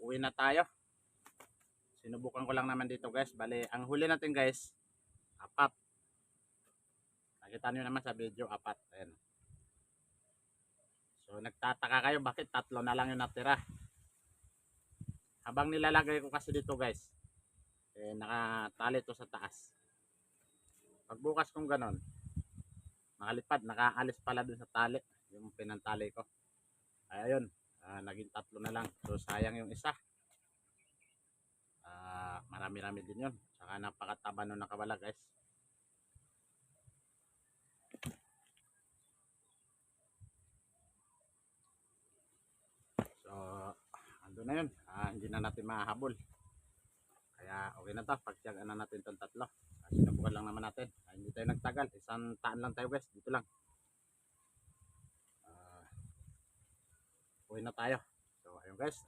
uuwi na tayo. Sinubukan ko lang naman dito guys. Bali, ang huli natin guys, 4. Nakita nyo naman sa video, 4. Ayan. So nagtataka kayo bakit 3 na lang yung natira. Habang nilalagay ko kasi dito guys, nakatali to sa taas. Pagbukas kong ganon, nakalipad, nakaalis pala dun sa tali, yung pinantali ko. Ay ayun, naging 3 na lang. So sayang yung isa. Marami-rami din yun. Saka napakataba nung nakawala guys. So ando na yun, hindi na natin mahabol. Kaya okay na to, pagtiyagaan na natin itong 3. Sinubukan lang naman natin. Hindi tayo nagtagal, isang taan lang tayo guys, dito lang. Uwi na tayo. So ayun guys,